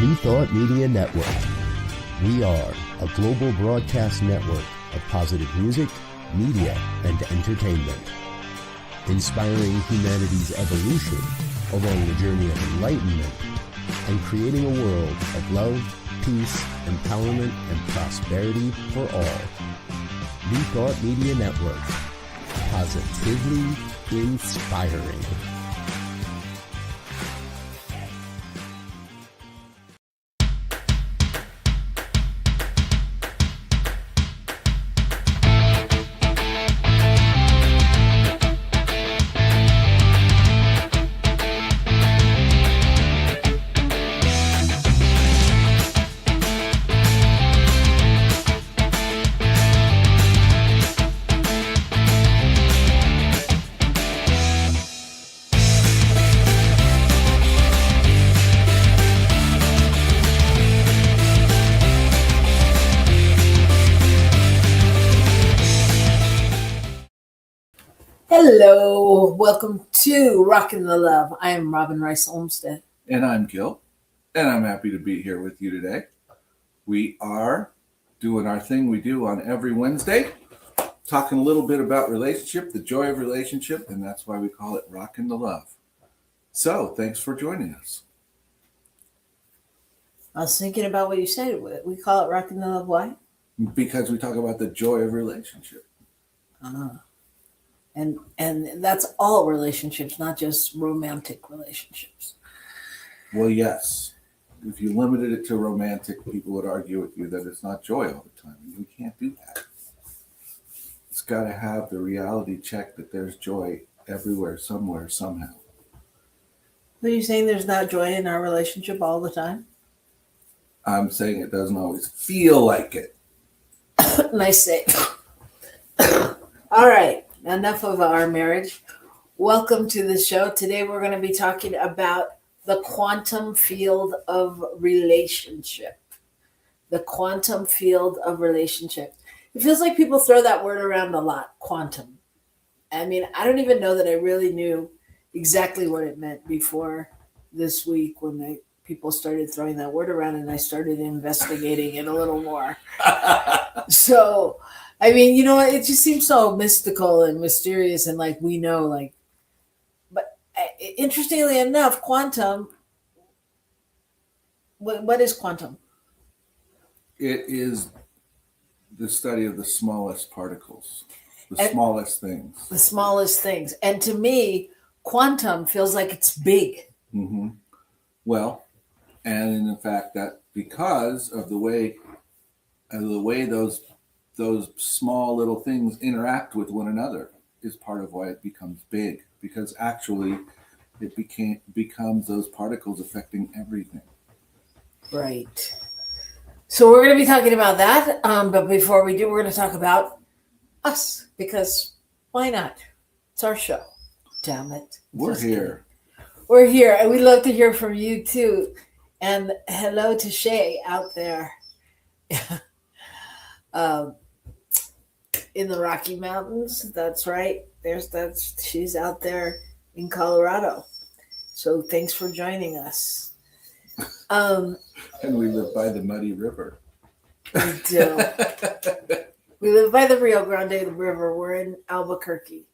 New Thought Media Network. We are a global broadcast network of positive music, media, and entertainment, inspiring humanity's evolution along the journey of enlightenment and creating a world of love, peace, empowerment, and prosperity for all. New Thought Media Network. Positively inspiring. Hello, welcome to Rockin The Love. I am Robin Rice Olmsted. And I'm Gil, and I'm happy to be here with you today. We are doing our thing we do on every Wednesday, talking a little bit about relationship, the joy of relationship, and that's why we call it Rockin The Love. So, thanks for joining us. I was thinking about what you said. We call it Rockin The Love. Why? Because we talk about the joy of relationship. And that's all relationships, not just romantic relationships. Well, yes. If you limited it to romantic, people would argue with you that it's not joy all the time. We can't do that. It's got to have the reality check that there's joy everywhere, somewhere, somehow. Are you saying there's not joy in our relationship all the time? I'm saying it doesn't always feel like it. Nice say. All right. Enough of our marriage. Welcome to the show. Today we're going to be talking about the quantum field of relationship. The quantum field of relationship. It feels like people throw that word around a lot, quantum. I mean, I don't even know that I really knew exactly what it meant before this week when people started throwing that word around and I started investigating it a little more. So, I mean, you know, it just seems so mystical and mysterious and like we know, like, but interestingly enough, quantum, what is quantum? It is the study of the smallest particles, the smallest things. The smallest things. And to me, quantum feels like it's big. Mm-hmm. Well, and in fact, that because of the way those small little things interact with one another is part of why it becomes big, because actually it becomes those particles affecting everything. Right. So we're going to be talking about that. But before we do, we're going to talk about us, because why not? It's our show. Damn it. We're here. We're here. And we'd love to hear from you too. And hello to Shay out there. In the Rocky Mountains. That's right. She's out there in Colorado. So thanks for joining us. And we live by the muddy river. We do. We live by the Rio Grande River. We're in Albuquerque.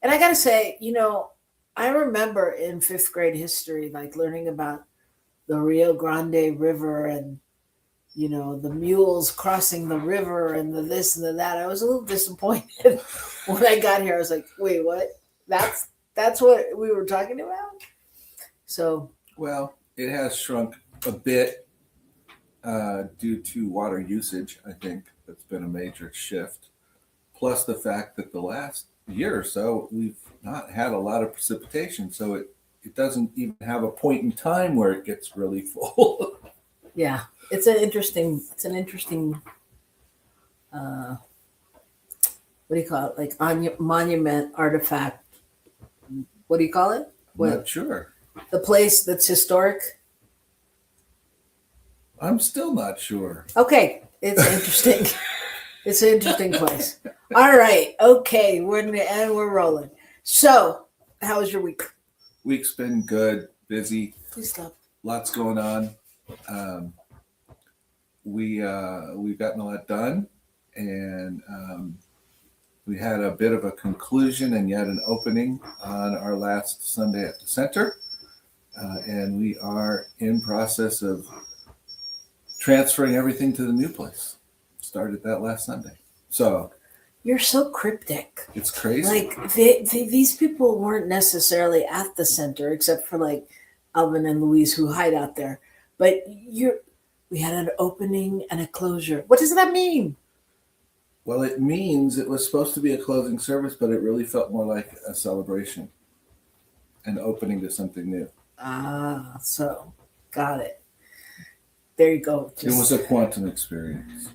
And I got to say, you know, I remember in fifth grade history, like learning about the Rio Grande River and you know, the mules crossing the river and the this and the that. I was a little disappointed when I got here. I was like, wait, what? That's what we were talking about? So. Well, it has shrunk a bit due to water usage, I think. That's been a major shift. Plus the fact that the last year or so, we've not had a lot of precipitation. So it doesn't even have a point in time where it gets really full. Yeah. It's an interesting, what do you call it? Like monument, artifact. What do you call it? Not sure. The place that's historic? I'm still not sure. Okay. It's interesting. It's an interesting place. All right. Okay. We're rolling. So, how was your week? Week's been good, busy. Please stop. Lots going on. Um, we've gotten a lot done, and we had a bit of a conclusion and yet an opening on our last Sunday at the center, and we are in process of transferring everything to the new place. Started that last Sunday, so You're so cryptic. it's crazy. Like these people weren't necessarily at the center, except for like Alvin and Louise who hide out there. But we had an opening and a closure. What does that mean? Well, it means it was supposed to be a closing service, but it really felt more like a celebration, an opening to something new. Ah, so got it. There you go. It was a quantum experience.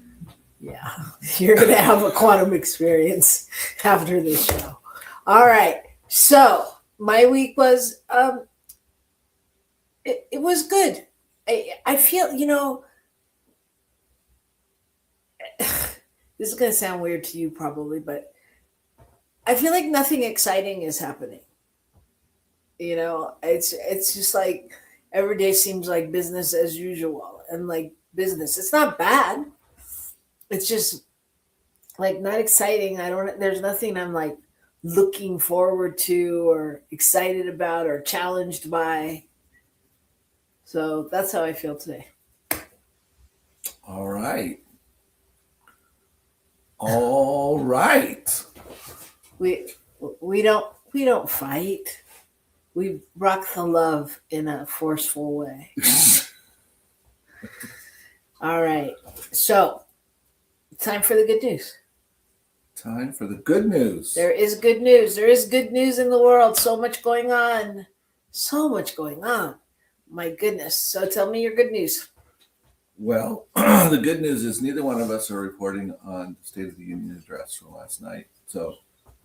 Yeah, you're going to have a quantum experience after this show. All right. So my week was, it was good. I feel, this is going to sound weird to you probably, but I feel like nothing exciting is happening. It's just like every day seems like business as usual, and like business. It's not bad. It's just like not exciting. There's nothing I'm like looking forward to or excited about or challenged by. So that's how I feel today. All right. All right. We don't fight. We rock the love in a forceful way. All right. So time for the good news. Time for the good news. There is good news. There is good news in the world. So much going on. So much going on. My goodness. So tell me your good news. Well, the good news is neither one of us are reporting on the State of the Union address from last night. So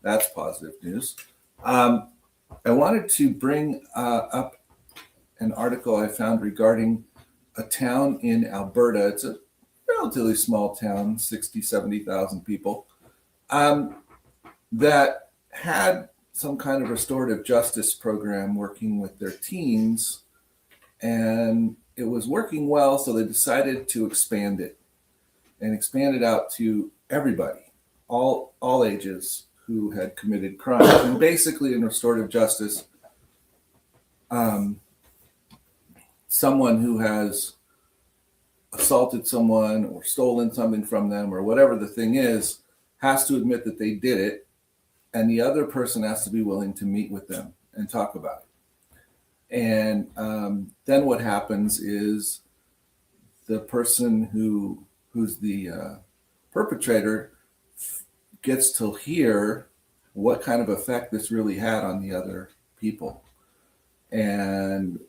that's positive news. I wanted to bring up an article I found regarding a town in Alberta. It's a relatively small town, 60, 70,000 people, that had some kind of restorative justice program working with their teens, and it was working well, so they decided to expand it and expand it out to everybody, all ages who had committed crimes. And basically in restorative justice, someone who has assaulted someone or stolen something from them or whatever the thing is has to admit that they did it, and the other person has to be willing to meet with them and talk about it. And then what happens is the person who's the perpetrator gets to hear what kind of effect this really had on the other people, and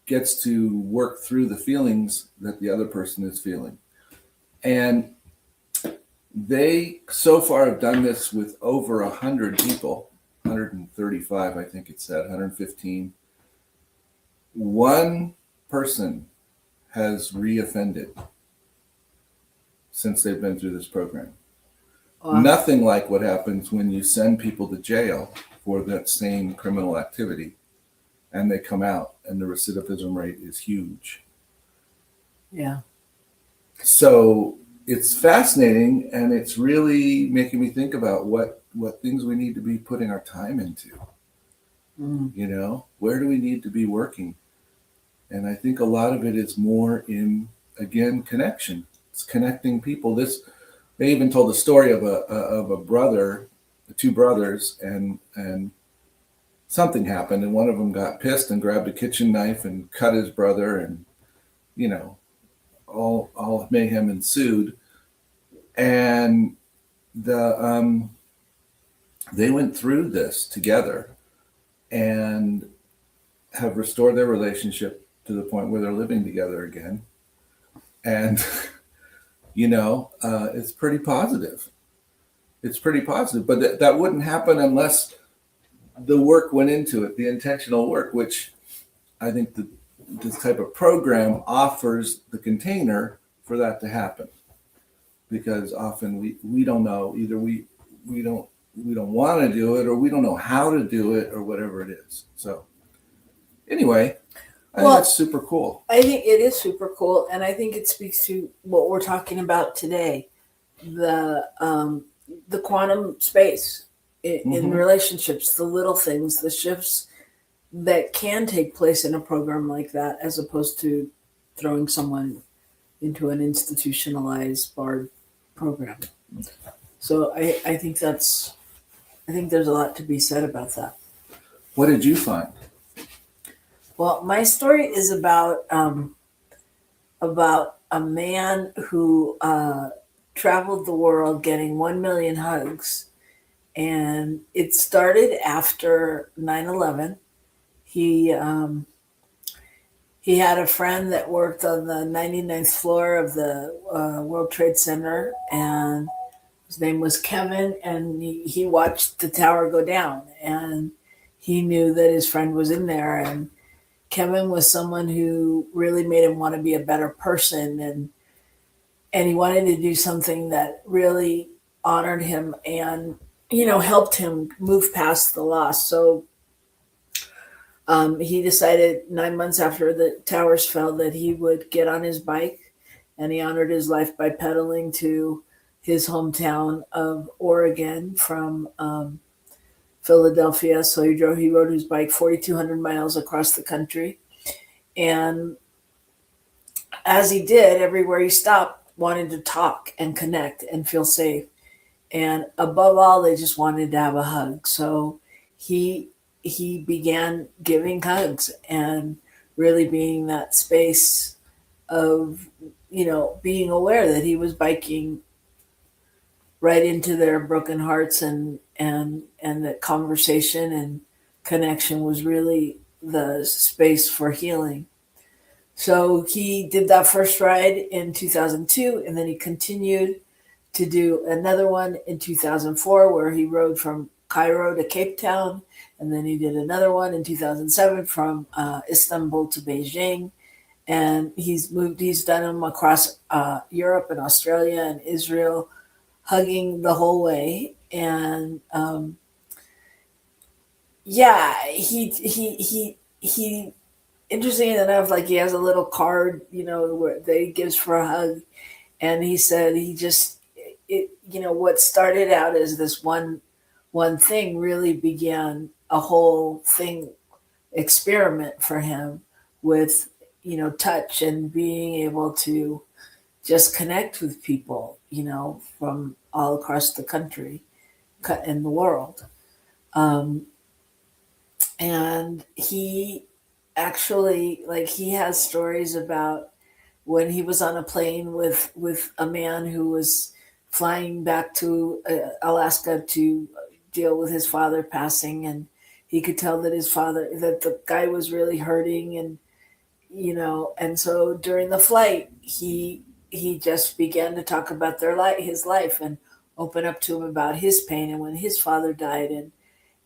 gets to work through the feelings that the other person is feeling. And they so far have done this with over 100 people, 135, I think it said, 115. One person has reoffended since they've been through this program. Wow. Nothing like what happens when you send people to jail for that same criminal activity and they come out, and the recidivism rate is huge. Yeah. So it's fascinating, and it's really making me think about what things we need to be putting our time into. Where do we need to be working? And I think a lot of it is more in, again, connection. It's connecting people. They even told the story of a brother, two brothers, and something happened, and one of them got pissed and grabbed a kitchen knife and cut his brother, and all mayhem ensued. And they went through this together and have restored their relationship to the point where they're living together again. And it's pretty positive. It's pretty positive, but that wouldn't happen unless the work went into it, the intentional work, which I think this type of program offers the container for that to happen. Because often we don't know, either we don't want to do it, or we don't know how to do it, or whatever it is. So anyway, I think that's super cool. I think it is super cool, and I think it speaks to what we're talking about today, the um, the quantum space in Hmm. relationships, the little things, the shifts that can take place in a program like that, as opposed to throwing someone into an institutionalized barred program. So I think there's a lot to be said about that. What did you find? Well, my story is about a man who traveled the world getting 1 million hugs, and it started after 9/11. He he had a friend that worked on the 99th floor of the World Trade Center, and his name was Kevin, and he watched the tower go down, and he knew that his friend was in there, and Kevin was someone who really made him want to be a better person, and he wanted to do something that really honored him and helped him move past the loss. So he decided 9 months after the towers fell that he would get on his bike, and he honored his life by pedaling to his hometown of Oregon from Philadelphia. So he rode his bike 4,200 miles across the country, and as he did, everywhere he stopped, wanted to talk and connect and feel safe. And above all, they just wanted to have a hug. So he he began giving hugs and really being that space of being aware that he was biking right into their broken hearts, and that conversation and connection was really the space for healing. So he did that first ride in 2002, and then he continued to do another one in 2004 where he rode from Cairo to Cape Town. And then he did another one in 2007 from Istanbul to Beijing. And he's done them across Europe and Australia and Israel, hugging the whole way. And yeah, he interesting enough, like he has a little card, that he gives for a hug. And he said he just, what started out as this one thing really began a whole thing experiment for him with, touch and being able to just connect with people, from all across the country in the world. Um, and he actually, like, he has stories about when he was on a plane with a man who was flying back to Alaska to deal with his father passing, and he could tell that that the guy was really hurting, and so during the flight he just began to talk about his life, and open up to him about his pain and when his father died,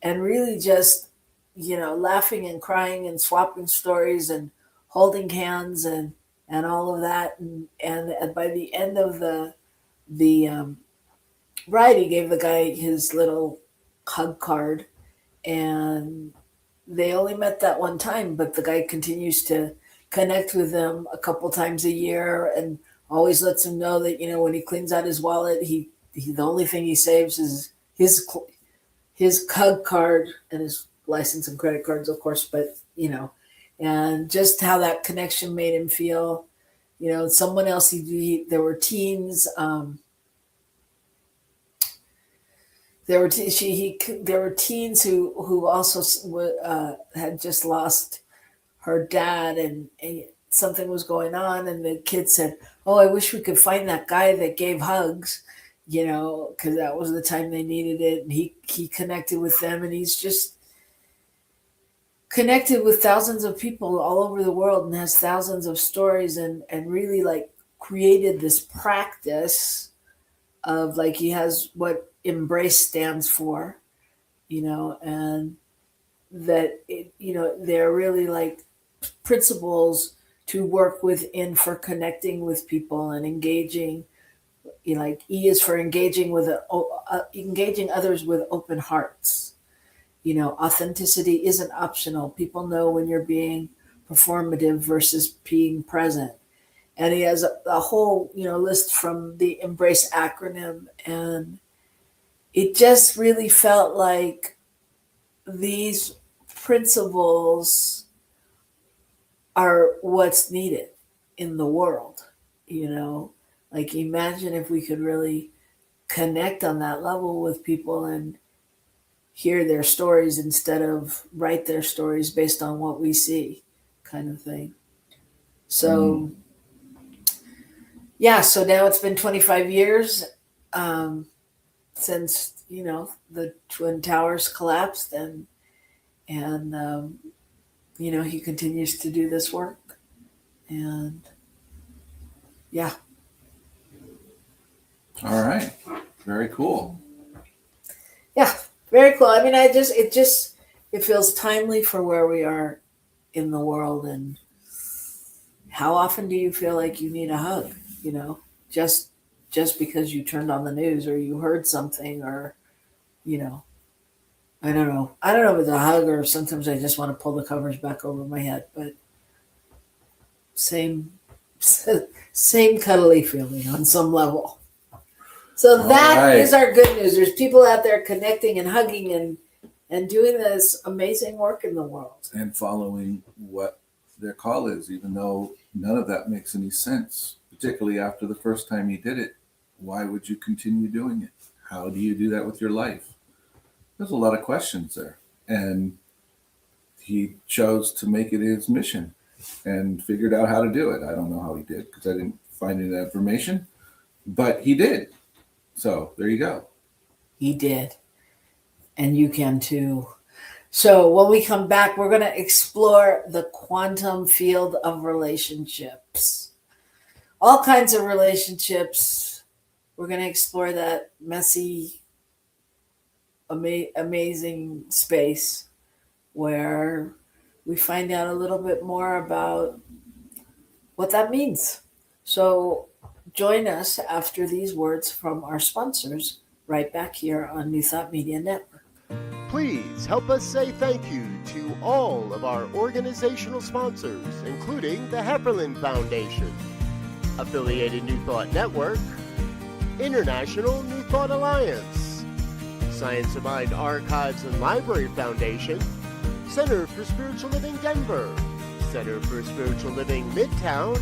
and really just laughing and crying and swapping stories and holding hands and all of that, and by the end of the ride, he gave the guy his little hug card, and they only met that one time, but the guy continues to connect with them a couple times a year, and always lets him know that when he cleans out his wallet, he the only thing he saves is his hug card and his license and credit cards, of course, but and just how that connection made him feel. Someone else, there were teens. There were teens who also had just lost her dad, and something was going on, and the kid said, "Oh, I wish we could find that guy that gave hugs." Because that was the time they needed it. And he connected with them, and he's just connected with thousands of people all over the world, and has thousands of stories, and really, like, created this practice of, like, he has what embrace stands for, and that they're really like principles to work within for connecting with people and engaging. Like, E is for engaging engaging others with open hearts. Authenticity isn't optional. People know when you're being performative versus being present. And he has a whole, list from the Embrace acronym. And it just really felt like these principles are what's needed in the world, Like imagine if we could really connect on that level with people and hear their stories instead of write their stories based on what we see, kind of thing. So so now it's been 25 years since the Twin Towers collapsed, and he continues to do this work, and All right. Very cool. Yeah, very cool. I mean, it feels timely for where we are in the world. And how often do you feel like you need a hug? Just because you turned on the news or you heard something, or I don't know. I don't know if it's a hug or sometimes I just want to pull the covers back over my head, but same cuddly feeling on some level. So that is our good news. There's people out there connecting and hugging and doing this amazing work in the world. And following what their call is, even though none of that makes any sense, particularly after the first time you did it. Why would you continue doing it? How do you do that with your life? There's a lot of questions there. And he chose to make it his mission and figured out how to do it. I don't know how he did because I didn't find any information, but he did. So there you go. He did. And you can too. So when we come back, we're going to explore the quantum field of relationships. All kinds of relationships. We're going to explore that messy, amazing space where we find out a little bit more about what that means. So join us after these words from our sponsors right back here on New Thought Media Network. Please help us say thank you to all of our organizational sponsors, including the Hepperlin Foundation, Affiliated New Thought Network, International New Thought Alliance, Science of Mind Archives and Library Foundation, Center for Spiritual Living Denver, Center for Spiritual Living Midtown,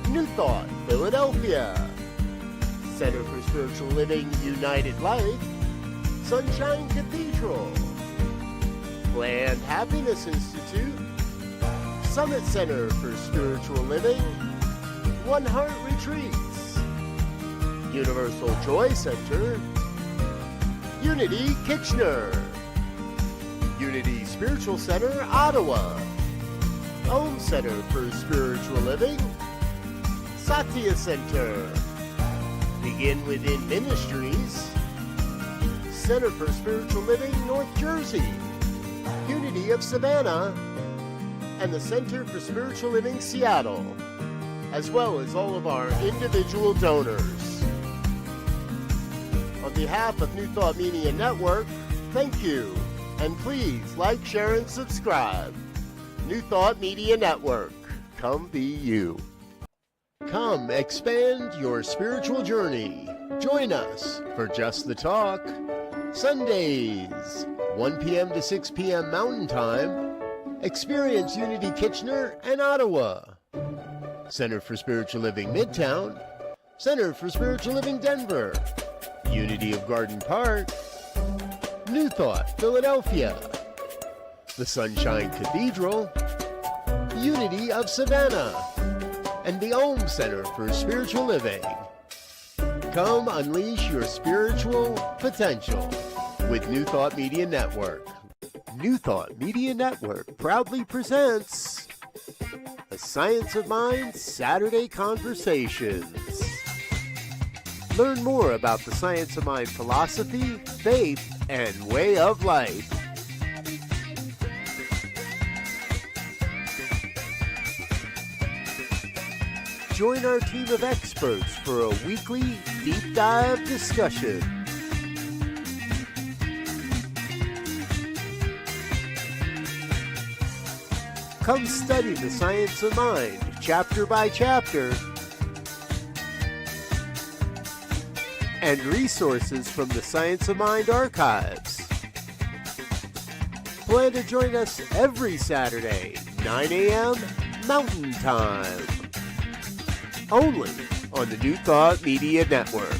New Thought Philadelphia, Center for Spiritual Living United Life, Sunshine Cathedral, Planned Happiness Institute, Summit Center for Spiritual Living, One Heart Retreats, Universal Joy Center, Unity Kitchener, Unity Spiritual Center Ottawa, Om Center for Spiritual Living, Satya Center, Begin Within Ministries, Center for Spiritual Living North Jersey, Unity of Savannah, and the Center for Spiritual Living Seattle, as well as all of our individual donors. On behalf of New Thought Media Network, thank you, and please like, share, and subscribe. New Thought Media Network, come be you. Come expand your spiritual journey. Join us for Just the Talk, Sundays, 1 p.m. to 6 p.m. Mountain Time. Experience Unity Kitchener and Ottawa. Center for Spiritual Living Midtown, Center for Spiritual Living Denver, Unity of Garden Park, New Thought Philadelphia, the Sunshine Cathedral, Unity of Savannah, and the Om Center for Spiritual Living. Come unleash your spiritual potential with New Thought Media Network. New Thought Media Network proudly presents the Science of Mind Saturday Conversations. Learn more about the Science of Mind philosophy, faith, and way of life. Join our team of experts for a weekly deep dive discussion. Come study the science of mind, chapter by chapter, and resources from the Science of Mind archives. Plan to join us every Saturday, 9 a.m. Mountain Time. Only on the New Thought Media Network.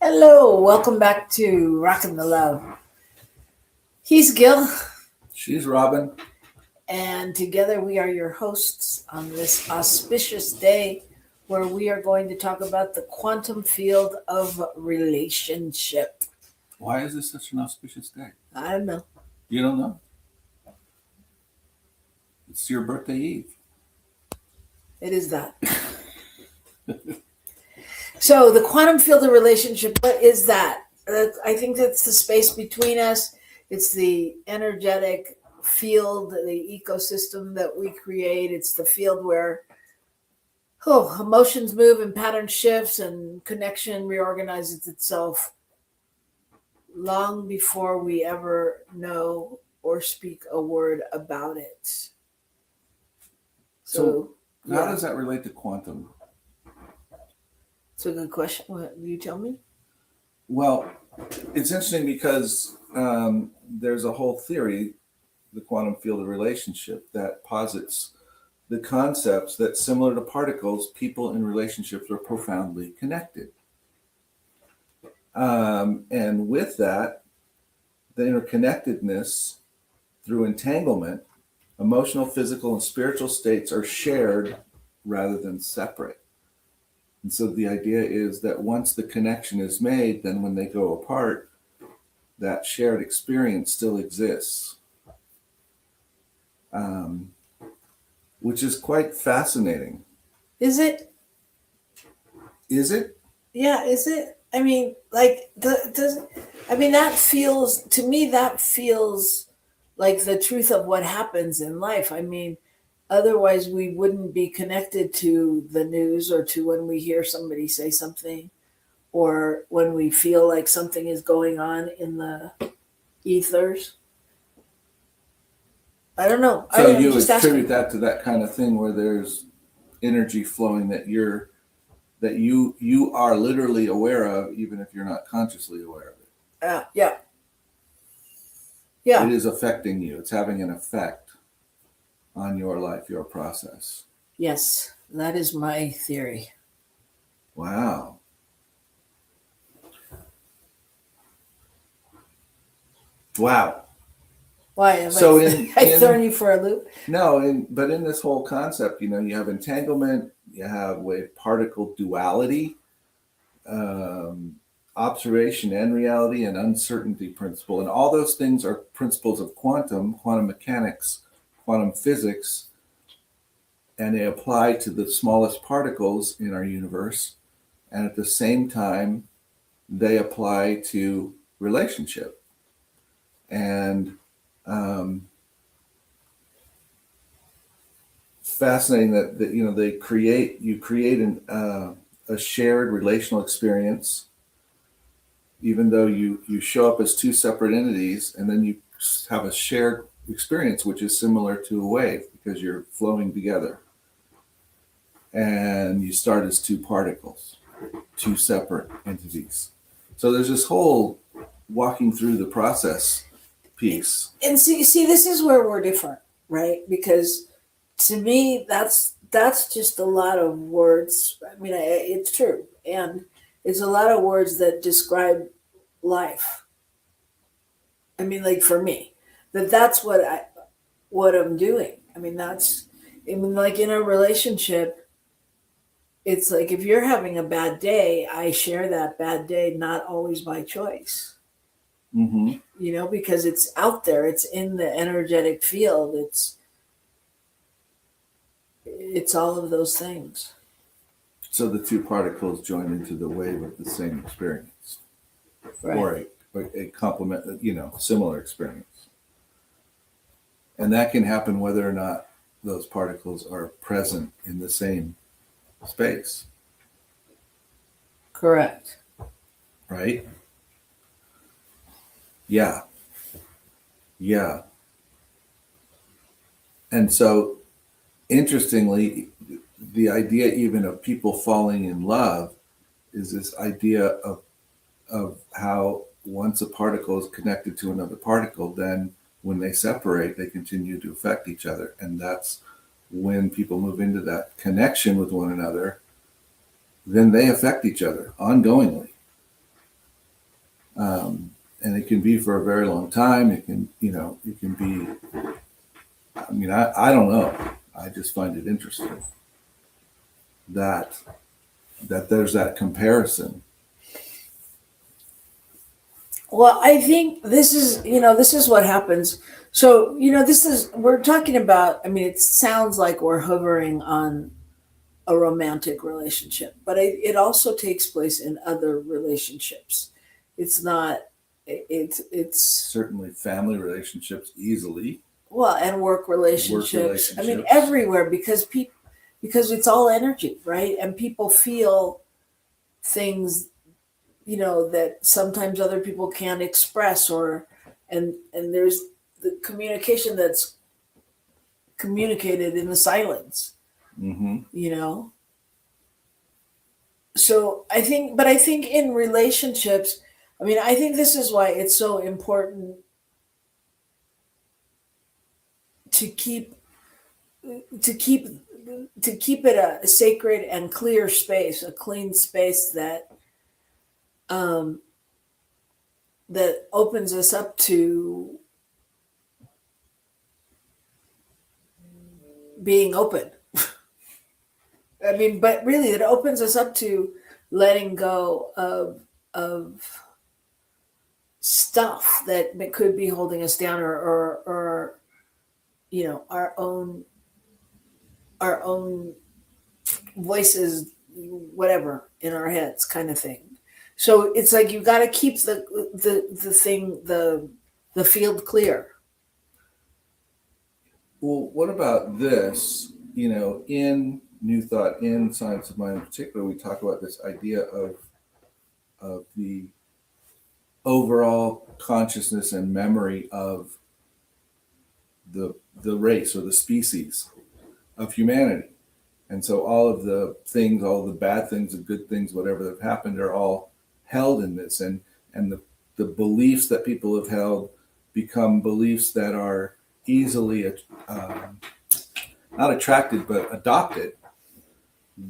Hello, welcome back to Rockin The Love. He's Gil, She's Robin. and together we are your hosts on this auspicious day where we are going to talk about the quantum field of relationship. Why is this such an auspicious day? I don't know. You don't know? It's your birthday eve. It is that. So the quantum field of relationship, what is that? I think that's the space between us. It's the energetic field, the ecosystem that we create. It's the field where emotions move and pattern shifts and connection reorganizes itself long before we ever know or speak a word about it. So how yeah. does that relate to quantum? It's a good question. What, will you tell me? Well, it's interesting because there's a whole theory, the quantum field of relationship, that posits the concepts that similar to particles, people in relationships are profoundly connected. And with that, the interconnectedness through entanglement, emotional, physical, and spiritual states are shared rather than separate. And so the idea is that once the connection is made, then when they go apart, that shared experience still exists, which is quite fascinating. Is it? Is it? Yeah, is it? I mean, like, that feels, to me, that feels like the truth of what happens in life. I mean, otherwise we wouldn't be connected to the news or to when we hear somebody say something or when we feel like something is going on in the ethers. I don't know. So I'm you just attribute asking. that to that kind of thing where there's energy flowing that you are literally aware of, even if you're not consciously aware of it. Yeah. Yeah. It is affecting you. It's having an effect on your life, your process. Yes, that is my theory. Wow. Wow. Why? Have So I thrown you for a loop? No, but in this whole concept, you have entanglement, you have wave particle duality, observation and reality, and uncertainty principle. And all those things are principles of quantum mechanics, quantum physics, and they apply to the smallest particles in our universe. And at the same time, they apply to relationship. And fascinating that you create a shared relational experience, even though you show up as two separate entities, and then you have a shared experience which is similar to a wave because you're flowing together, and you start as two particles, two separate entities. So there's this whole walking through the process piece. And see, this is where we're different, right? Because to me, that's just a lot of words. I mean, it's true, and it's a lot of words that describe life. I mean, like for me, that's what I'm doing. I mean, like in a relationship, it's like if you're having a bad day, I share that bad day, not always by choice. Mm-hmm. Because it's out there, it's in the energetic field, it's all of those things. So the two particles join into the wave of the same experience, Right. or a complement, similar experience. And that can happen whether or not those particles are present in the same space, Correct. right? Yeah. Yeah. And so, interestingly, the idea even of people falling in love is this idea of how once a particle is connected to another particle, then when they separate, they continue to affect each other. And that's when people move into that connection with one another, then they affect each other ongoingly. And it can be for a very long time. It can, it can be, I don't know. I just find it interesting that there's that comparison. Well, I think this is what happens. So, we're talking about, it sounds like we're hovering on a romantic relationship, but it also takes place in other relationships. It's not, it's Certainly family relationships easily. well, and work relationships. relationships. Everywhere, because it's all energy, right? And people feel things, that sometimes other people can't express, and there's the communication that's communicated in the silence. Mm-hmm. So I think in relationships, I think this is why it's so important to keep to keep to keep it a sacred and clear space, a clean space that opens us up to being open. But really, it opens us up to letting go of stuff that could be holding us down, or our own voices, whatever, in our heads, kind of thing. So it's like you got to keep the field clear. Well, what about this? In New Thought, in Science of Mind in particular, we talk about this idea of the overall consciousness and memory of the race or the species of humanity. And so all of the things, all the bad things, the good things, whatever have happened, are all held in this. And the beliefs that people have held become beliefs that are easily not attracted but adopted,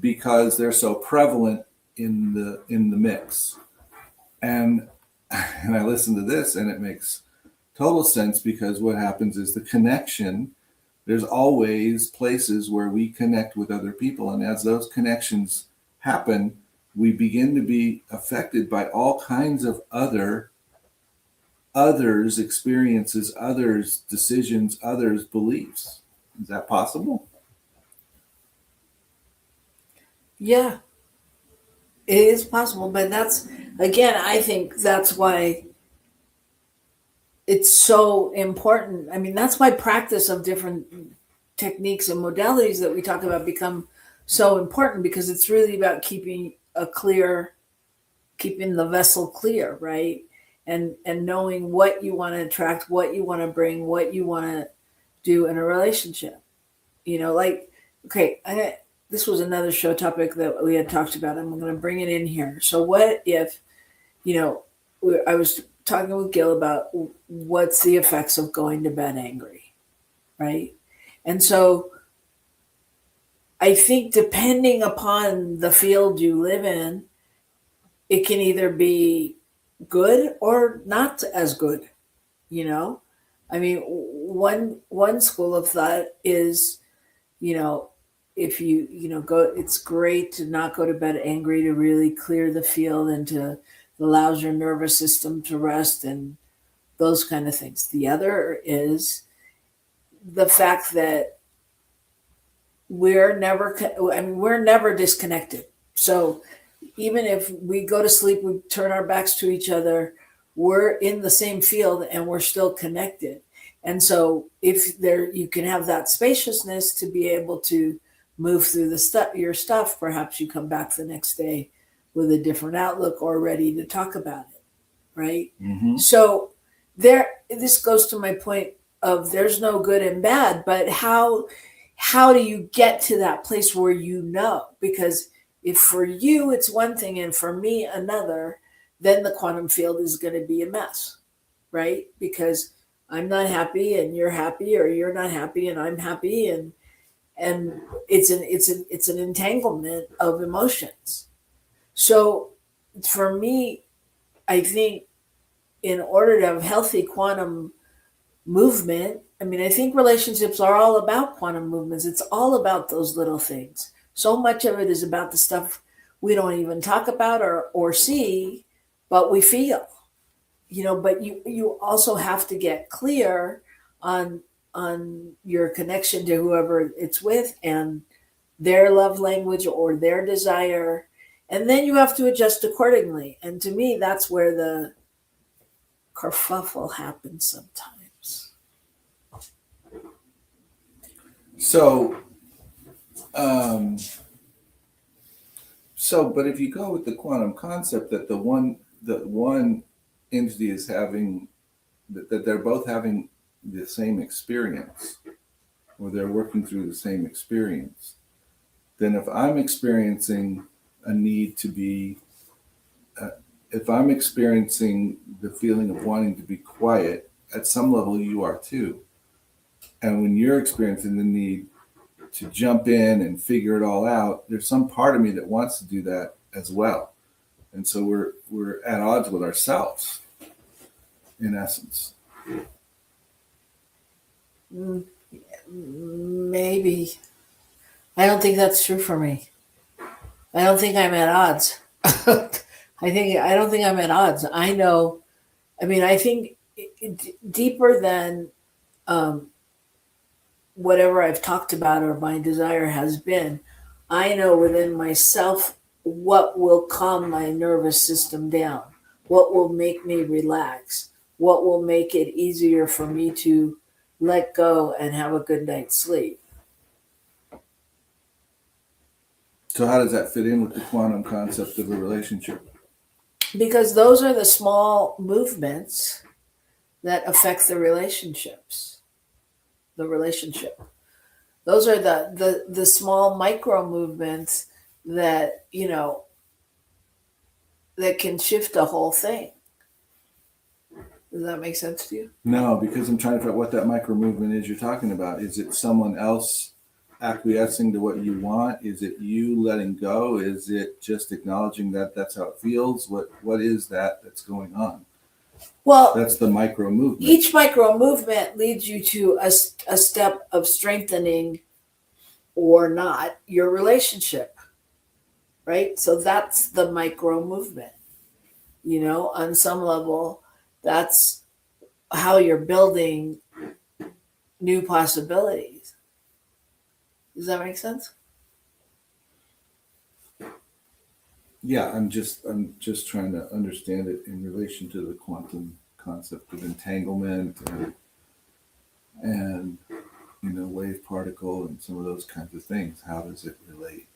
because they're so prevalent in the mix. And I listen to this and it makes total sense, because what happens is the connection, there's always places where we connect with other people, and as those connections happen, we begin to be affected by all kinds of others' experiences, others' decisions, others' beliefs. Is that possible? Yeah, it is possible, but I think that's why it's so important. That's why practice of different techniques and modalities that we talk about become so important, because it's really about keeping the vessel clear, right? And knowing what you want to attract, what you want to bring, what you want to do in a relationship. This was another show topic that we had talked about. I'm going to bring it in here. So what if, I was talking with Gil about what's the effects of going to bed angry, right? And so I think depending upon the field you live in, it can either be good or not as good. One school of thought is, if you know go, it's great to not go to bed angry, to really clear the field and to allows your nervous system to rest and those kind of things. The other is the fact that we're never disconnected. So even if we go to sleep, we turn our backs to each other, we're in the same field and we're still connected. And so if there, you can have that spaciousness to be able to move through the stuff, your stuff. Perhaps you come back the next day with a different outlook or ready to talk about it. Right. Mm-hmm. So this goes to my point of there's no good and bad, but how do you get to that place where you know? Because if for you it's one thing and for me another, then the quantum field is going to be a mess, right? Because I'm not happy and you're happy, or you're not happy and I'm happy, and it's an entanglement of emotions. So for me, I think in order to have healthy quantum movement, I mean, I think relationships are all about quantum movements. It's all about those little things. So much of it is about the stuff we don't even talk about or see, but we feel, you know, but you also have to get clear on your connection to whoever it's with and their love language or their desire. And then you have to adjust accordingly. And to me, that's where the kerfuffle happens sometimes. So, but if you go with the quantum concept that the one entity is having, that they're both having the same experience, or they're working through the same experience, then if I'm experiencing a need to be, if I'm experiencing the feeling of wanting to be quiet, at some level you are too. And when you're experiencing the need to jump in and figure it all out, there's some part of me that wants to do that as well. And so we're at odds with ourselves, in essence. Maybe. I don't think that's true for me. I don't think I'm at odds. I don't think I'm at odds. I know. I mean, I think deeper than whatever I've talked about or my desire has been, I know within myself what will calm my nervous system down, what will make me relax, what will make it easier for me to let go and have a good night's sleep. So how does that fit in with the quantum concept of a relationship? Because those are the small movements that affect the relationship. Those are the small micro movements that, you know, that can shift the whole thing. Does that make sense to you? No, because I'm trying to figure out what that micro movement is you're talking about. Is it someone else acquiescing to what you want? Is it you letting go? Is it just acknowledging that that's how it feels? What is that that's going on? Well, That's the micro movement. each micro movement leads you to a step of strengthening or not your relationship, right? So that's the micro movement. You know, on some level, that's how you're building new possibilities. Does that make sense? Yeah, I'm just trying to understand it in relation to the quantum concept of entanglement and you know, wave particle and some of those kinds of things. How does it relate?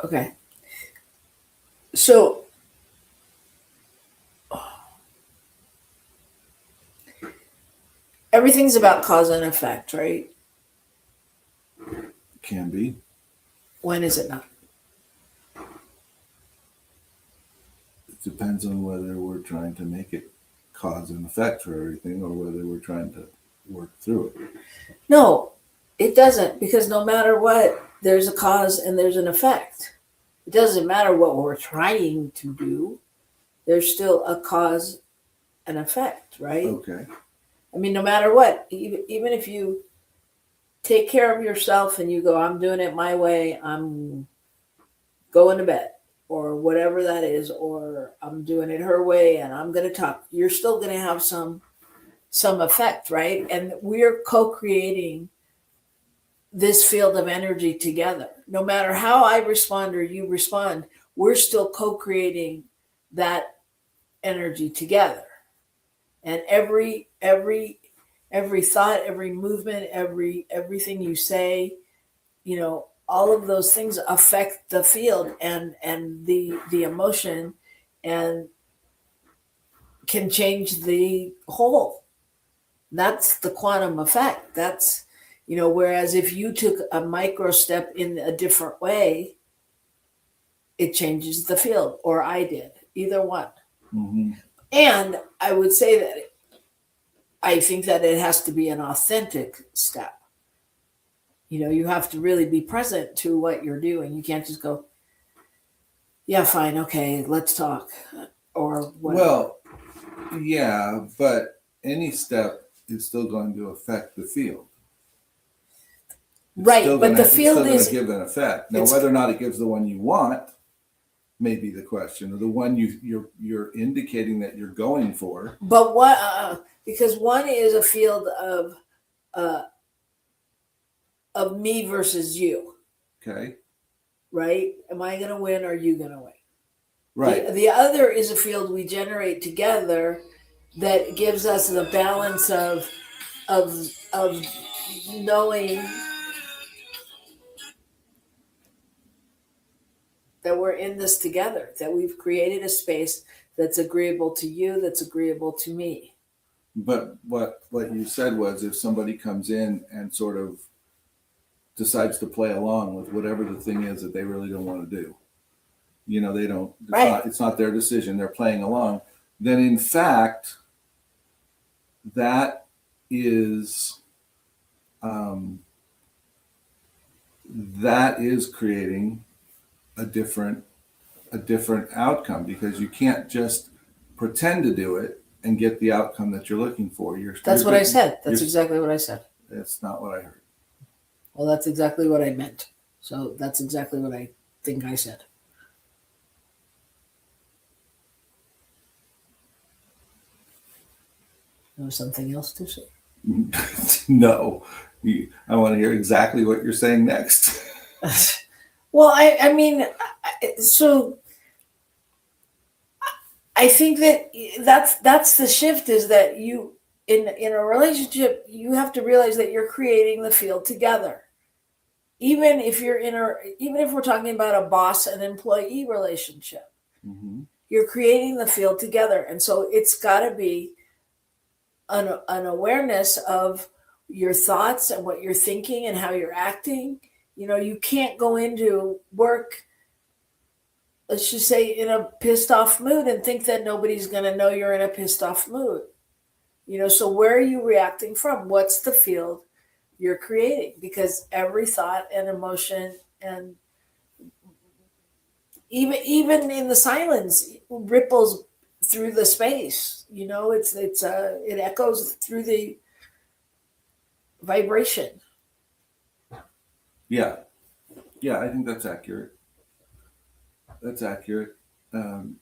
Okay. So everything's about cause and effect, right? Can be. When is it not? It depends on whether we're trying to make it cause and effect for everything or whether we're trying to work through it. No, it doesn't, because no matter what, there's a cause and there's an effect. It doesn't matter what we're trying to do. There's still a cause and effect, right? Okay. I mean, no matter what, even if you take care of yourself and you go, I'm doing it my way, I'm going to bed, or whatever that is, or I'm doing it her way and I'm going to talk, you're still going to have some effect, right? And we're co-creating this field of energy together. No matter how I respond or you respond, we're still co-creating that energy together. And every thought, every movement, everything you say, all of those things affect the field and the emotion, and can change the whole. That's the quantum effect. That's, whereas if you took a micro step in a different way, it changes the field, or I did, either one. Mm-hmm. And I would say that I think that it has to be an authentic step. You have to really be present to what you're doing. You can't just go, yeah, fine, okay, let's talk, or whatever. Well, yeah, but any step is still going to affect the field. It's Right, still but gonna- the field it's still is, going to give an effect. Now, it's- whether or not it gives the one you want may be the question, or the one you're indicating that you're going for. but what, because one is a field of me versus you, Okay, right? Am I going to win, or are you going to win? right. The other is a field we generate together that gives us the balance of knowing that we're in this together, that we've created a space that's agreeable to you, that's agreeable to me. But what you said was, if somebody comes in and sort of decides to play along with whatever the thing is that they really don't want to do, they don't. Right. It's not their decision. They're playing along. Then, in fact, that is creating a different outcome, because you can't just pretend to do it and get the outcome that you're looking for. That's what I said. That's you're- exactly what I said. That's not what I heard. Well, that's exactly what I meant. So that's exactly what I think I said. There was something else to say. No, I want to hear exactly what you're saying next. Well, I mean, so I think that's the shift, is that you, in a relationship, you have to realize that you're creating the field together. Even if we're talking about a boss and employee relationship, Mm-hmm. you're creating the field together. And so it's got to be an awareness of your thoughts and what you're thinking and how you're acting. You can't go into work, let's just say, in a pissed off mood and think that nobody's going to know you're in a pissed off mood. So where are you reacting from? What's the field you're creating? Because every thought and emotion, and even in the silence, ripples through the space. It echoes through the vibration. Yeah, I think that's accurate. And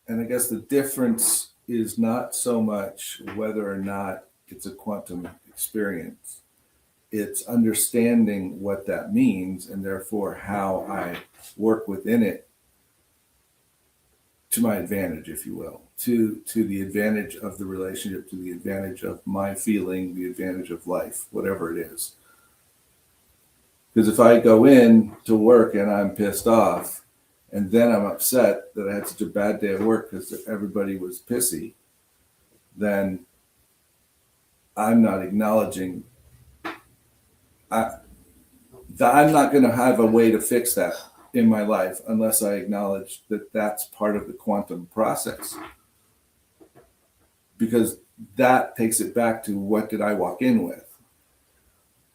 I guess the difference is not so much whether or not it's a quantum experience. It's understanding what that means, and therefore how I work within it to my advantage, if you will, to the advantage of the relationship, to the advantage of my feeling, the advantage of life, whatever it is. Because if I go in to work and I'm pissed off, and then I'm upset that I had such a bad day at work because everybody was pissy, then I'm not acknowledging. I'm not going to have a way to fix that in my life unless I acknowledge that that's part of the quantum process. Because that takes it back to, what did I walk in with?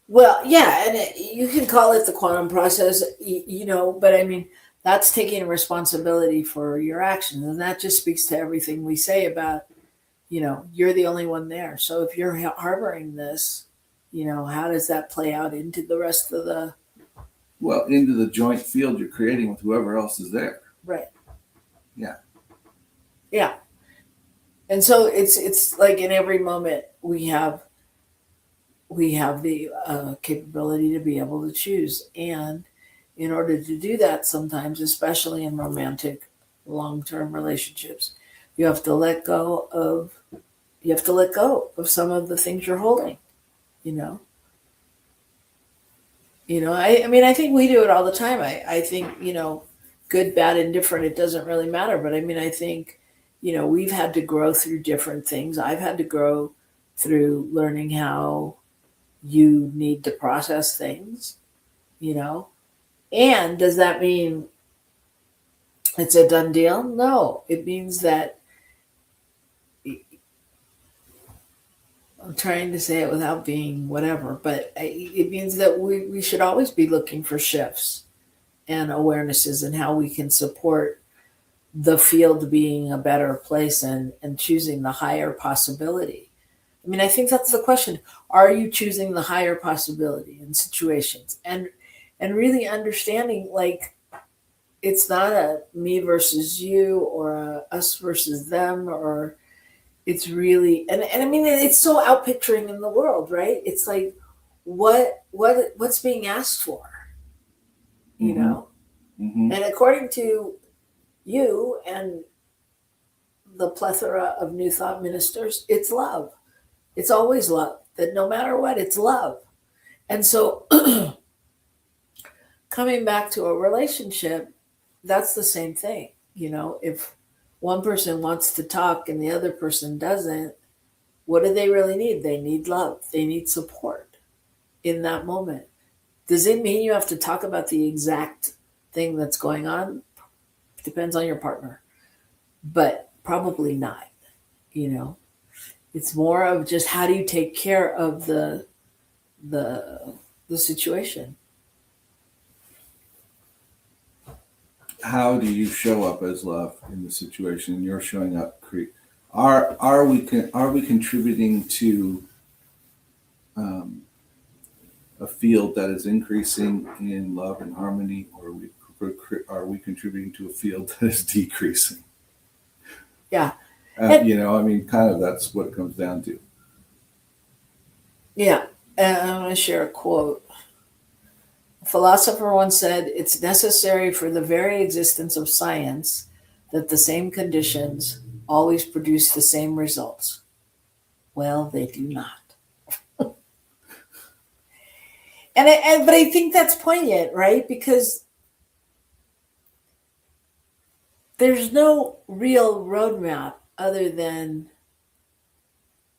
Well, yeah, and you can call it the quantum process, but I mean, that's taking responsibility for your actions. And that just speaks to everything we say about, you're the only one there. So if you're harboring this, how does that play out into the rest of the Well, into the joint field you're creating with whoever else is there. right? Yeah. Yeah. And so it's like in every moment we have the capability to be able to choose, and in order to do that, sometimes, especially in romantic, long-term relationships, you have to let go of some of the things you're holding. You know. I mean, I think we do it all the time. I think, good, bad, indifferent, it doesn't really matter. But I mean, I think, we've had to grow through different things. I've had to grow through learning how you need to process things, And does that mean it's a done deal? No, it means that I'm trying to say it without being whatever, but it means that we should always be looking for shifts and awarenesses and how we can support the field being a better place and choosing the higher possibility. I mean, I think that's the question. Are you choosing the higher possibility in situations? And really understanding, like, it's not a me versus you or a us versus them, or it's really, and I mean, it's so out picturing in the world, right? It's like, what's being asked for, Mm-hmm. And according to you and the plethora of New Thought ministers, it's love. It's always love. That no matter what, it's love. And so, coming back to a relationship, that's the same thing. If one person wants to talk and the other person doesn't, what do they really need? They need love. They need support in that moment. Does it mean you have to talk about the exact thing that's going on? Depends on your partner, but probably not. It's more of just how do you take care of the situation. How do you show up as love in the situation? You're showing up. Are we contributing to a field that is increasing in love and harmony, or are we contributing to a field that is decreasing? Yeah. I mean, kind of that's what it comes down to. Yeah. And I'm going to share a quote. A philosopher once said, "It's necessary for the very existence of science that the same conditions always produce the same results." Well, they do not. But I think that's poignant, right? Because there's no real roadmap other than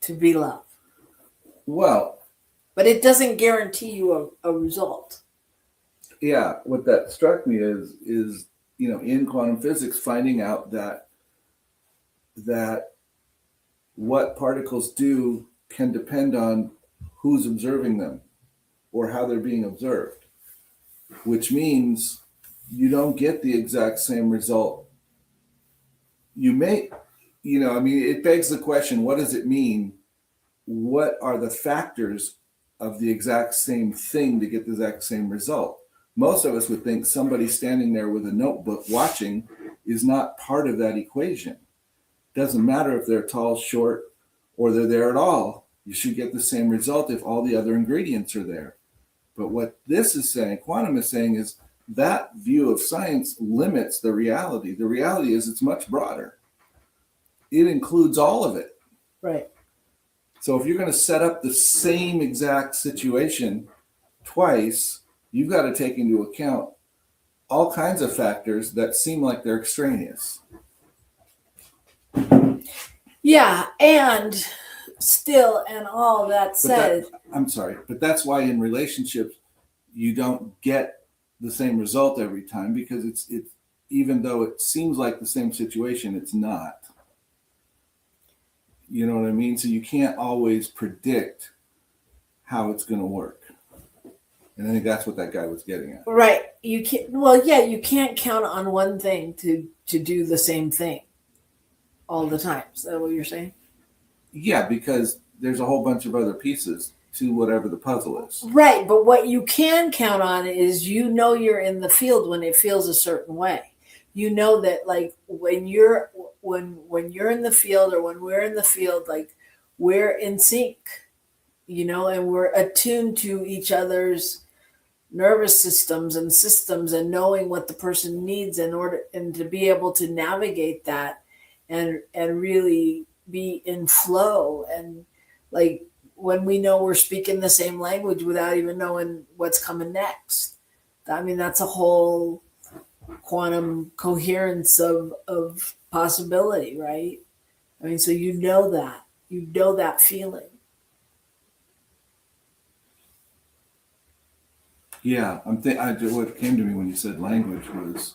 to be love. Well, but it doesn't guarantee you a result. Yeah, what that struck me is in quantum physics, finding out that what particles do can depend on who's observing them or how they're being observed, which means you don't get the exact same result. You may, it begs the question, what does it mean? What are the factors of the exact same thing to get the exact same result? Most of us would think somebody standing there with a notebook watching is not part of that equation. Doesn't matter if they're tall, short, or they're there at all. You should get the same result if all the other ingredients are there. But what this is saying, quantum is saying, is that view of science limits the reality. The reality is it's much broader. It includes all of it. Right. So if you're going to set up the same exact situation twice, you've got to take into account all kinds of factors that seem like they're extraneous. Yeah, and still, and all that said, but that's why in relationships you don't get the same result every time, because it's even though it seems like the same situation, it's not. You know what I mean? So you can't always predict how it's going to work. And I think that's what that guy was getting at. Right. You can't. Well, yeah, you can't count on one thing to do the same thing all the time. Is that what you're saying? Yeah, because there's a whole bunch of other pieces to whatever the puzzle is. Right, but what you can count on is you're in the field when it feels a certain way. You know that like when you're in the field, or when we're in the field, like we're in sync, and we're attuned to each other's nervous systems and knowing what the person needs in order and to be able to navigate that and really be in flow, and like when we know we're speaking the same language without even knowing what's coming next. I mean, that's a whole quantum coherence of possibility, right? I mean, so that feeling. Yeah, what came to me when you said language was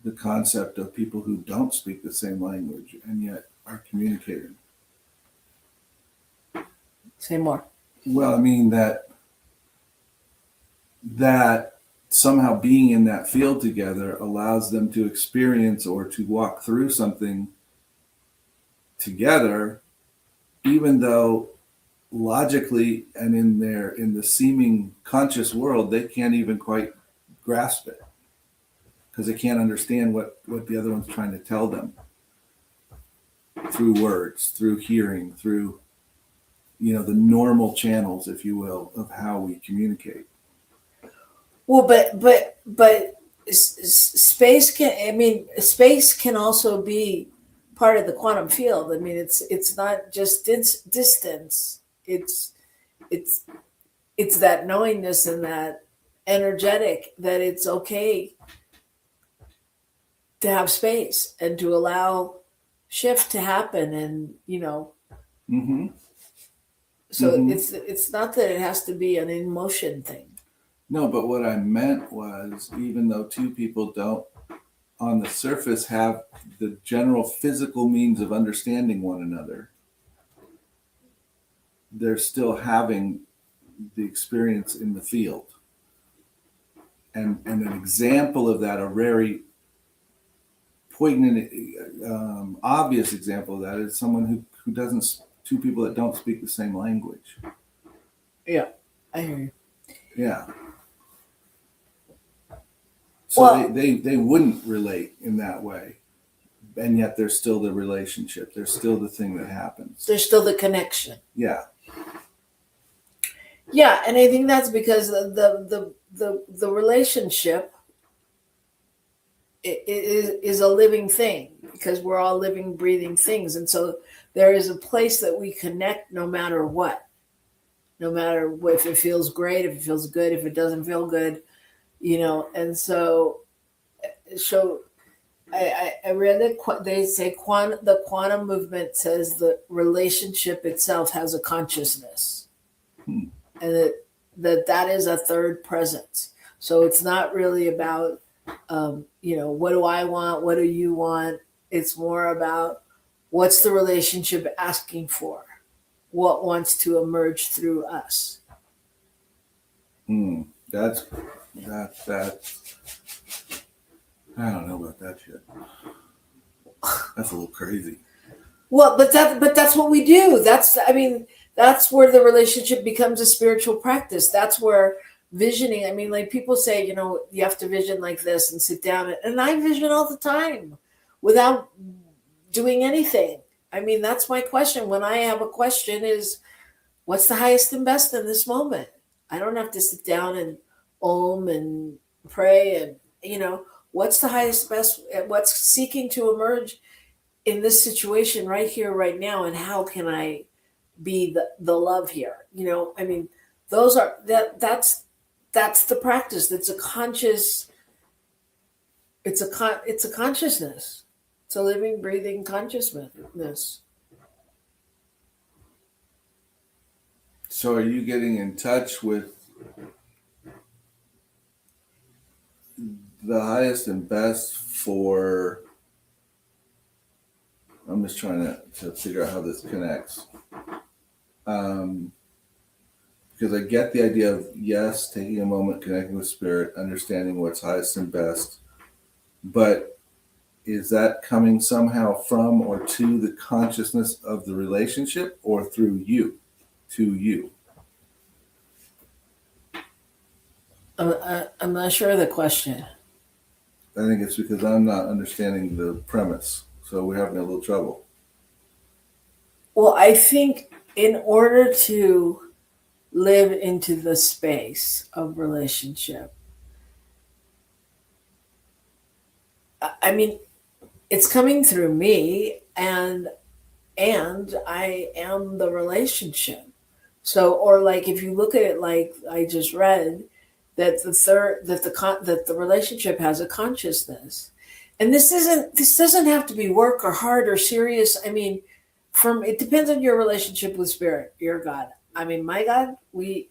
the concept of people who don't speak the same language and yet are communicating. Say more. Well, I mean that somehow being in that field together allows them to experience or to walk through something together, even though logically and in the seeming conscious world they can't even quite grasp it because they can't understand what the other one's trying to tell them through words, through hearing, through the normal channels, if you will, of how we communicate. Well, but space can also be part of the quantum field. I mean, it's not just distance. It's that knowingness and that energetic that it's okay to have space and to allow shift to happen, and Mm-hmm. so Mm-hmm. it's not that it has to be an emotion thing. No, but what I meant was, even though two people don't on the surface have the general physical means of understanding one another, they're still having the experience in the field. And an example of that, a very poignant, obvious example of that, is someone who doesn't, two people that don't speak the same language. Yeah, I hear you. Yeah. So Well, they wouldn't relate in that way. And yet there's still the relationship. There's still the thing that happens. there's still the connection. Yeah. Yeah, and I think that's because the relationship is a living thing, because we're all living, breathing things, and so there is a place that we connect no matter what, no matter if it feels great, if it feels good, if it doesn't feel good, and so I read that they say the quantum movement says the relationship itself has a consciousness, and that is a third presence. So it's not really about what do I want, what do you want. It's more about what's the relationship asking for, what wants to emerge through us. That's I don't know about that shit. That's a little crazy. Well, but that's what we do. That's where the relationship becomes a spiritual practice. That's where visioning. I mean, like people say, you have to vision like this and sit down, and I vision all the time without doing anything. I mean, that's my question. When I have a question is, what's the highest and best in this moment? I don't have to sit down and and pray and, what's the highest, best, what's seeking to emerge in this situation right here, right now, and how can I be the love here? I mean, that's the practice. It's a conscious, it's a consciousness. It's a living, breathing consciousness. So are you getting in touch with the highest and best for, I'm just trying to figure out how this connects. Because I get the idea of, yes, taking a moment, connecting with spirit, understanding what's highest and best. But is that coming somehow from or to the consciousness of the relationship, or through you, to you? I'm not sure of the question. I think it's because I'm not understanding the premise, so we're having a little trouble. Well, I think in order to live into the space of relationship, I mean, it's coming through me, and I am the relationship. So, or like if you look at it like I just read, that the relationship has a consciousness, and this doesn't have to be work or hard or serious. I mean, from it depends on your relationship with spirit, your God. I mean, my God, we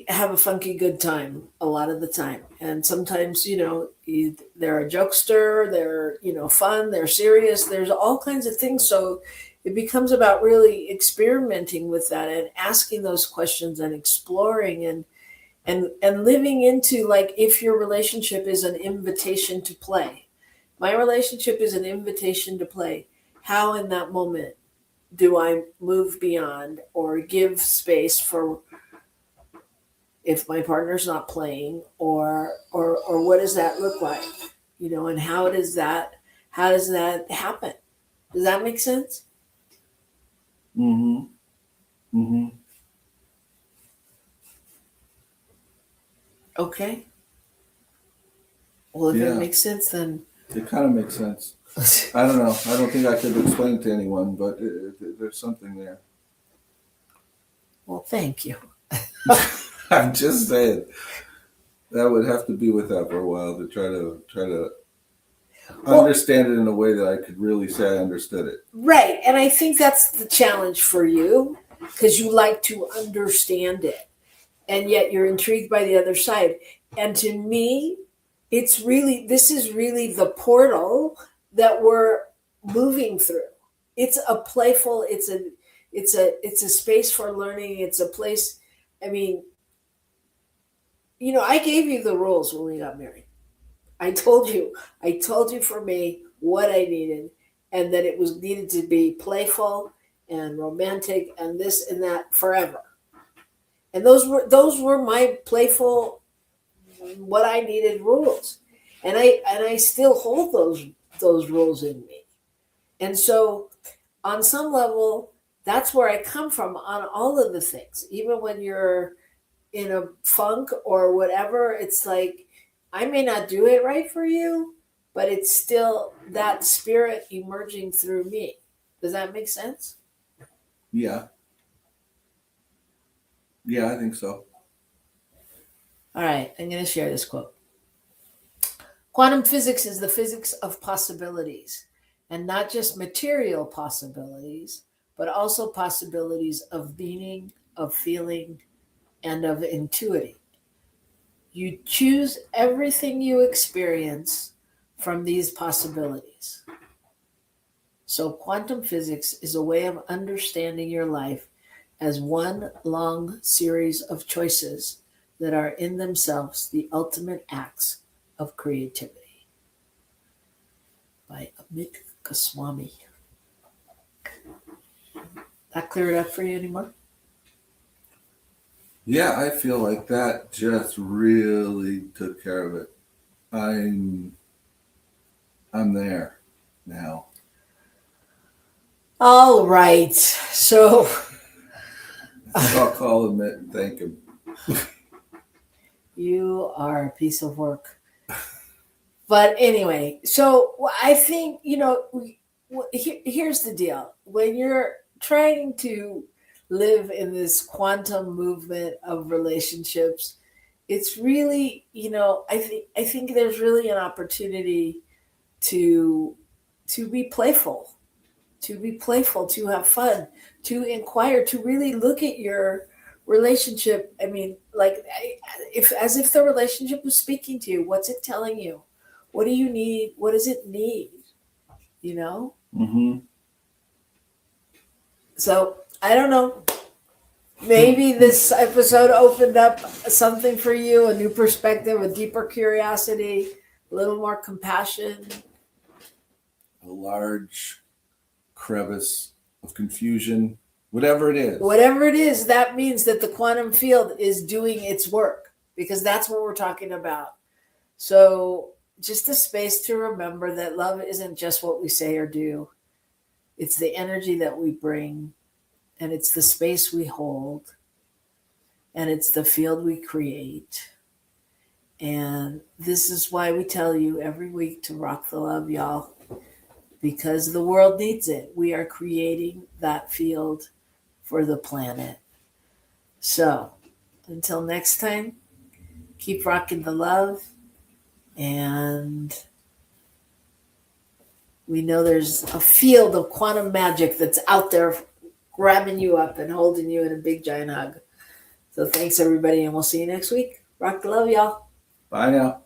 have a funky good time a lot of the time, and sometimes they're a jokester, they're fun, they're serious, there's all kinds of things. So it becomes about really experimenting with that and asking those questions and exploring and living into, like, if your relationship is an invitation to play. My relationship is an invitation to play. How in that moment do I move beyond or give space for if my partner's not playing, or what does that look like, and how does that happen? Does that make sense? Mm-hmm. Mm-hmm. Okay. Well, if it makes sense, then it kind of makes sense. I don't know. I don't think I could explain it to anyone, but there's something there. Well, thank you. I'm just saying that would have to be with that for a while to try to understand it in a way that I could really say I understood it. Right. And I think that's the challenge for you, because you like to understand it, and yet you're intrigued by the other side. And to me, this is really the portal that we're moving through. It's a playful, it's a space for learning. It's a place, I mean, I gave you the rules when we got married. I told you for me what I needed, and that it was needed to be playful and romantic and this and that forever. And those were my playful, what I needed rules. And I still hold those rules in me. And so on some level, that's where I come from on all of the things. Even when you're in a funk or whatever, it's like, I may not do it right for you, but it's still that spirit emerging through me. Does that make sense? Yeah. Yeah, I think so. All right, I'm going to share this quote. Quantum physics is the physics of possibilities, and not just material possibilities, but also possibilities of meaning, of feeling, and of intuiting. You choose everything you experience from these possibilities. So quantum physics is a way of understanding your life as one long series of choices that are in themselves the ultimate acts of creativity. By Amit Goswami. That clear it up for you anymore? Yeah, I feel like that just really took care of it. I'm there now. All right. So I'll call him it and thank him. you are a piece of work. But anyway, so I think, here's the deal. When you're trying to live in this quantum movement of relationships, it's really, I think there's really an opportunity to be playful, to have fun, to inquire, to really look at your relationship. I mean, like, as if the relationship was speaking to you. What's it telling you? What do you need? What does it need? Mm-hmm. So I don't know. Maybe this episode opened up something for you, a new perspective, a deeper curiosity. a little more compassion. A large crevice of confusion, whatever it is. Whatever it is, that means that the quantum field is doing its work, because that's what we're talking about. So just a space to remember that love isn't just what we say or do. It's the energy that we bring, and it's the space we hold, and it's the field we create. And this is why we tell you every week to rock the love, y'all, because the world needs it. We are creating that field for the planet. So until next time, keep rocking the love. And we know there's a field of quantum magic that's out there grabbing you up and holding you in a big giant hug. So thanks everybody, and we'll see you next week. Rock the love, y'all. Bye now.